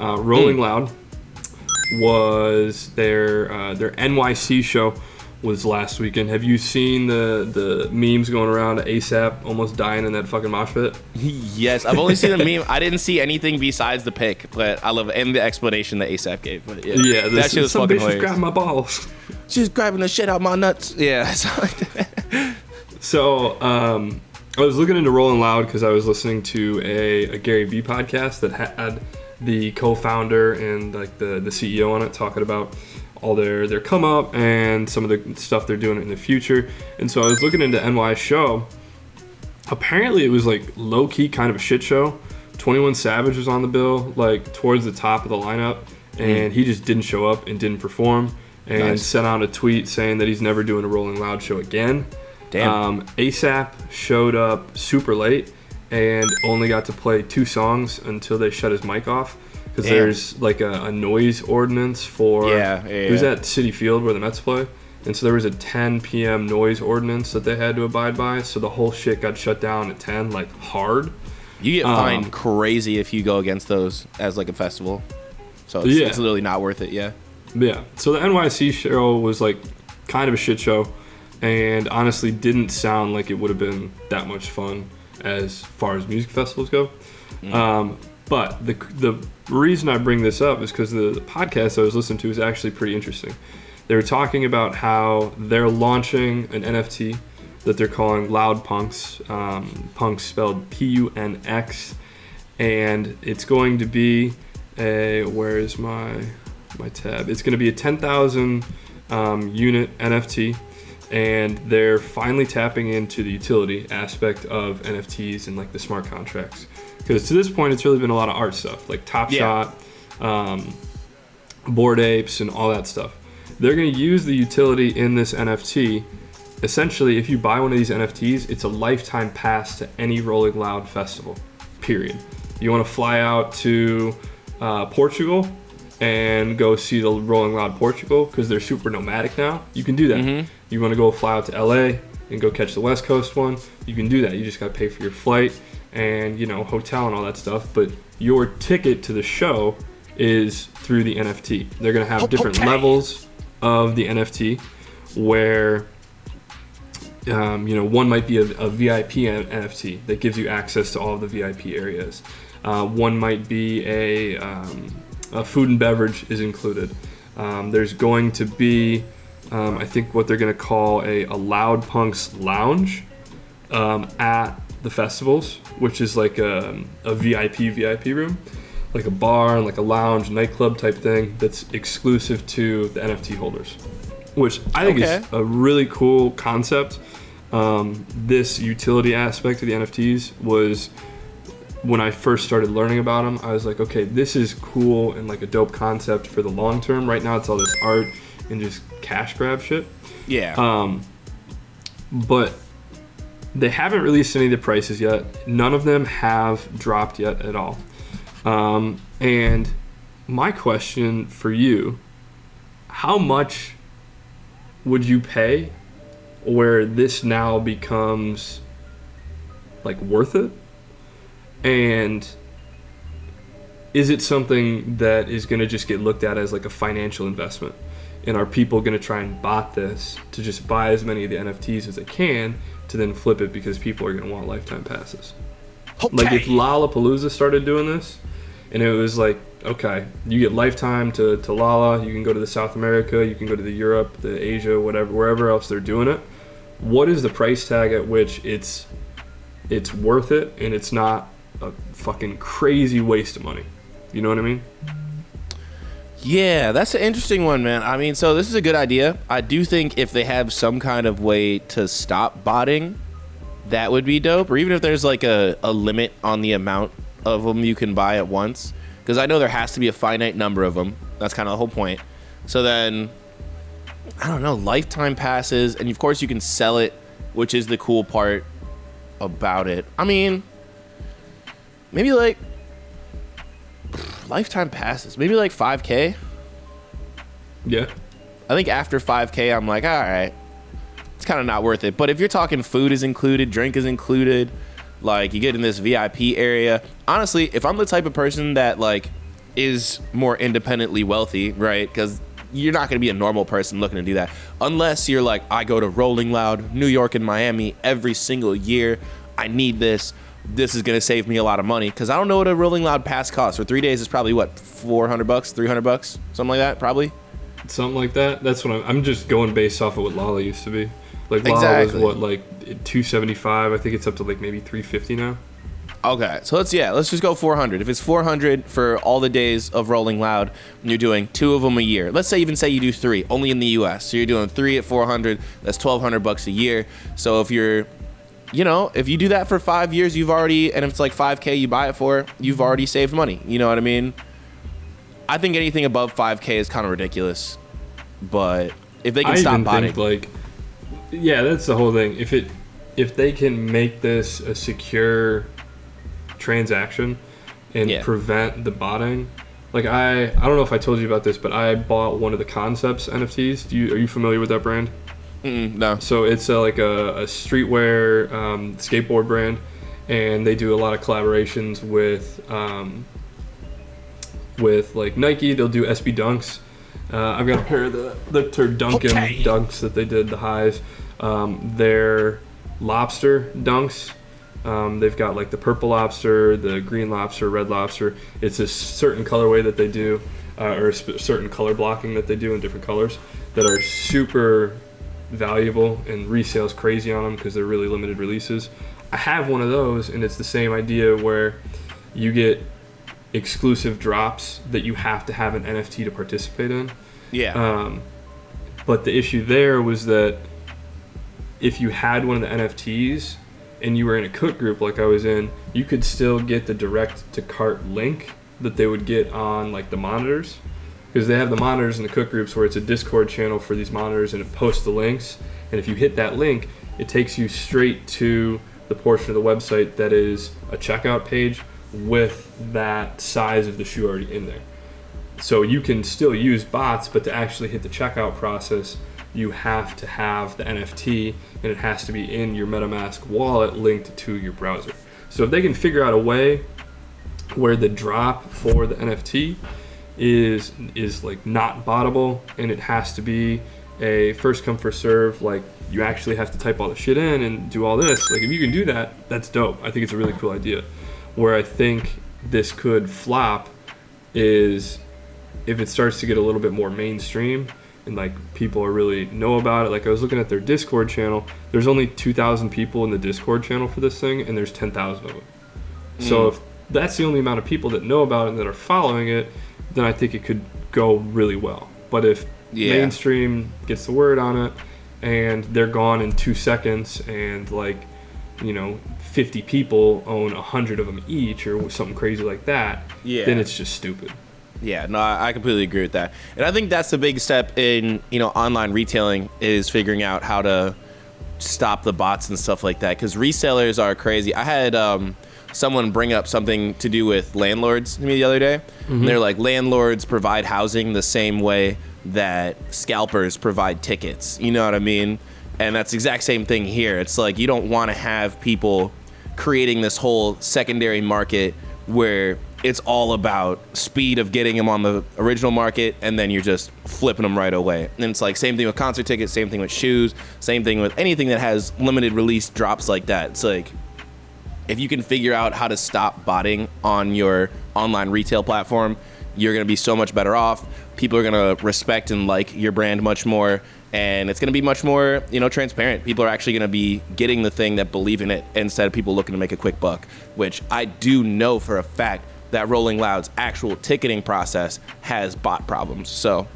Rolling Loud was their NYC show was last weekend. Have you seen the memes going around ASAP almost dying in that fucking mosh pit? Yes, I've only seen the meme. I didn't see anything besides the pic, but I love it. And the explanation that ASAP gave. But yeah, that shit was fucking hilarious. Grabbing my balls. She's grabbing the shit out my nuts. Yeah. So I was looking into Rolling Loud because I was listening to a Gary Vee podcast that had the co-founder and like the CEO on it talking about all their come up and some of the stuff they're doing in the future. And so I was looking into NY's show. Apparently it was like low-key kind of a shit show. 21 Savage was on the bill, like towards the top of the lineup, and he just didn't show up and didn't perform, and sent out a tweet saying that he's never doing a Rolling Loud show again. Damn. ASAP showed up super late and only got to play 2 songs until they shut his mic off. Because there's like a noise ordinance for it was at Citi Field where the Mets play, and so there was a 10 p.m. noise ordinance that they had to abide by. So the whole shit got shut down at 10, like hard. You get fined crazy if you go against those as like a festival. So it's literally not worth it. Yeah. So the NYC show was like kind of a shit show, and honestly didn't sound like it would have been that much fun as far as music festivals go. But the reason I bring this up is because the podcast I was listening to is actually pretty interesting. They were talking about how they're launching an NFT that they're calling Loud Punks, Punks spelled Punx, and it's going to be where is my tab? It's going to be a 10,000 unit NFT, and they're finally tapping into the utility aspect of NFTs and like the smart contracts. Because to this point, it's really been a lot of art stuff, like Top Shot, Bored Apes, and all that stuff. They're going to use the utility in this NFT. Essentially, if you buy one of these NFTs, it's a lifetime pass to any Rolling Loud festival, period. You want to fly out to Portugal and go see the Rolling Loud Portugal, because they're super nomadic now, you can do that. You want to go fly out to LA and go catch the West Coast one, you can do that. You just got to pay for your flight and hotel and all that stuff, but your ticket to the show is through the NFT. They're going to have different levels of the NFT where one might be a VIP NFT that gives you access to all of the VIP areas. One might be a food and beverage is included. There's going to be I think what they're going to call a Loud Punks lounge at the festivals, which is like a VIP room, like a bar and like a lounge nightclub type thing that's exclusive to the NFT holders, which I think is a really cool concept. This utility aspect of the NFTs was, when I first started learning about them, I was like, okay, this is cool and like a dope concept for the long term. Right now it's all this art and just cash grab shit. But they haven't released any of the prices yet. None of them have dropped yet at all. And my question for you, how much would you pay where this now becomes like worth it? And is it something that is going to just get looked at as like a financial investment? And are people going to try and bot this to just buy as many of the NFTs as they can to then flip it because people are going to want lifetime passes? Like if Lollapalooza started doing this and it was like, okay, you get lifetime to Lolla, you can go to the South America, you can go to the Europe, the Asia, whatever, wherever else they're doing it. What is the price tag at which it's worth it and it's not a fucking crazy waste of money? You know what I mean? Yeah, that's an interesting one, man. I mean, so this is a good idea. I do think if they have some kind of way to stop botting, that would be dope. Or even if there's like a limit on the amount of them you can buy at once. Because I know there has to be a finite number of them. That's kind of the whole point. So then, I don't know, lifetime passes. And of course you can sell it, which is the cool part about it. I mean, maybe like lifetime passes, maybe like 5K. Yeah, I think after 5K I'm like, all right, it's kind of not worth it. But if you're talking food is included, drink is included, like you get in this VIP area, honestly, if I'm the type of person that like is more independently wealthy, right? Because you're not going to be a normal person looking to do that unless you're like, I go to Rolling Loud, New York and Miami every single year. I need this. This is going to save me a lot of money, because I don't know what a Rolling Loud pass costs. For 3 days, it's probably what, $400, $300, something like that, probably. Something like that. That's what I'm just going based off of what Lala used to be. Like Lala Exactly. was what, like $275. I think it's up to like maybe $350 now. Okay, so let's just go 400. If it's 400 for all the days of Rolling Loud, and you're doing 2 of them a year. Let's say you do 3, only in the U.S. So you're doing 3 at 400. That's $1,200 a year. So if you're, if you do that for 5 years, and if it's like $5K you buy it for, you've already saved money. You know what I mean? I think anything above $5K is kind of ridiculous. But if they can stop botting, yeah, that's the whole thing. If they can make this a secure transaction and prevent the botting, like I don't know if I told you about this, but I bought one of the Concepts NFTs. Are you familiar with that brand? No. So it's like a streetwear skateboard brand, and they do a lot of collaborations with like Nike. They'll do SB Dunks. I've got a pair of the Turducken Dunks that they did, the highs. They're lobster dunks. They've got like the purple lobster, the green lobster, red lobster. It's a certain colorway that they do, or a certain color blocking that they do in different colors that are super valuable, and resale's crazy on them because they're really limited releases. I have one of those, and it's the same idea where you get exclusive drops that you have to have an NFT to participate in. Yeah. But the issue there was that if you had one of the NFTs and you were in a cook group like I was in, you could still get the direct to cart link that they would get on like the monitors, because they have the monitors in the cook groups where it's a Discord channel for these monitors, and it posts the links, and if you hit that link, it takes you straight to the portion of the website that is a checkout page with that size of the shoe already in there. So you can still use bots, but to actually hit the checkout process, you have to have the NFT, and it has to be in your MetaMask wallet linked to your browser. So if they can figure out a way where the drop for the NFT is like not bottable, and it has to be a first come first serve, like you actually have to type all the shit in and do all this, like if you can do that, that's dope. I think it's a really cool idea. Where I think this could flop is if it starts to get a little bit more mainstream and like people are really know about it. Like I was looking at their Discord channel, there's only 2,000 people in the Discord channel for this thing, and there's 10,000 of them. So if that's the only amount of people that know about it and that are following it, then I think it could go really well. But if mainstream gets the word on it and they're gone in 2 seconds, and like 50 people own 100 of them each or something crazy like that, then it's just stupid. Yeah, no, I completely agree with that. And I think that's the big step in, online retailing, is figuring out how to stop the bots and stuff like that, because resellers are crazy. I had someone bring up something to do with landlords to me the other day. And they're like, landlords provide housing the same way that scalpers provide tickets. You know what I mean? And that's the exact same thing here. It's like you don't want to have people creating this whole secondary market where it's all about speed of getting them on the original market, and then you're just flipping them right away. And it's like same thing with concert tickets, same thing with shoes, same thing with anything that has limited release drops like that. It's like, if you can figure out how to stop botting on your online retail platform, you're going to be so much better off. People are going to respect and like your brand much more, and it's going to be much more, transparent. People are actually going to be getting the thing that believe in it, instead of people looking to make a quick buck, which I do know for a fact that Rolling Loud's actual ticketing process has bot problems. So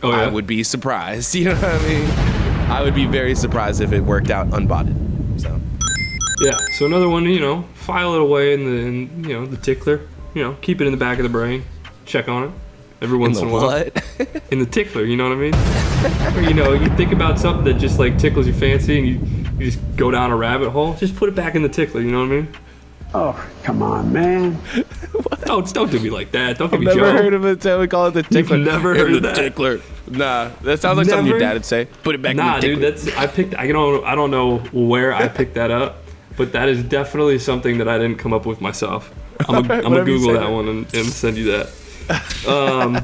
I would be surprised. You know what I mean? I would be very surprised if it worked out unbotted. So yeah. So another one, file it away in the tickler. Keep it in the back of the brain. Check on it every once in a while. In the tickler, you know what I mean? Or, you think about something that just like tickles your fancy, and you just go down a rabbit hole. Just put it back in the tickler. You know what I mean? Oh, come on, man. Don't do me like that. Don't give me I've never Joe. heard of it until we call it the tickler. You've never heard of that? Tickler. Nah, that sounds like something your dad would say. Put it back in the tickler. Dude, I don't know where I picked that up, but that is definitely something that I didn't come up with myself. I'm gonna Google that one and send you that. Um,